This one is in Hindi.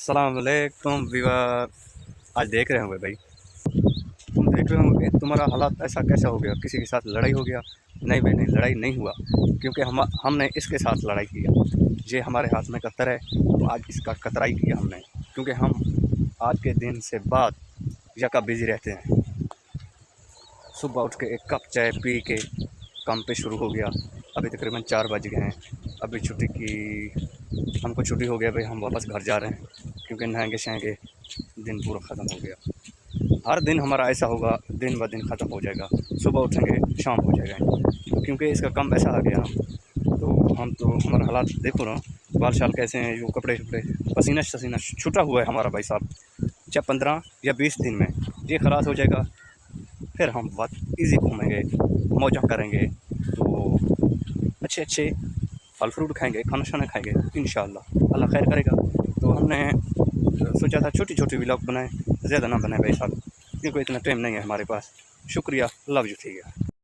अस्सलाम वालेकुम वीवर। आज देख रहे होंगे भाई, तुम देख रहे होंगे तुम्हारा हालात ऐसा कैसा हो गया, किसी के साथ लड़ाई हो गया। नहीं भाई नहीं, लड़ाई नहीं हुआ, क्योंकि हमने इसके साथ लड़ाई किया। ये हमारे हाथ में कतर है तो आज इसका कतराई किया हमने, क्योंकि हम आज के दिन से बाद यका बिजी रहते हैं। सुबह उठ के एक कप चाय पी के काम पे शुरू हो गया। अभी तकरीबन 4 बज गए हैं। अभी छुट्टी की हमको छुट्टी हो गया भाई, हम वापस घर जा रहे हैं, क्योंकि नहाएंगे शहेंगे, दिन पूरा ख़त्म हो गया। हर दिन हमारा ऐसा होगा, दिन ब दिन ख़त्म हो जाएगा। सुबह उठेंगे शाम हो जाएगा, तो क्योंकि इसका काम ऐसा आ गया तो हमारा हालात देखो ना, बाल शाल कैसे हैं, जो कपड़े शपड़े पसीना शसीना छूटा हुआ है हमारा भाई साहब। जब 15 या 20 दिन में ये खलास हो जाएगा, फिर हम बहुत इजी घूमेंगे, मौजा करेंगे, तो अच्छे अच्छे फल फ्रूट खाएंगे, खाना शाना खाएंगे, इंशाअल्लाह अल्लाह खैर करेगा। तो हमने सोचा था छोटी छोटी व्लॉग बनाएं, ज़्यादा ना बनाए भाई साहब, क्योंकि इतना टाइम नहीं है हमारे पास। शुक्रिया, लव यू, ठीक है।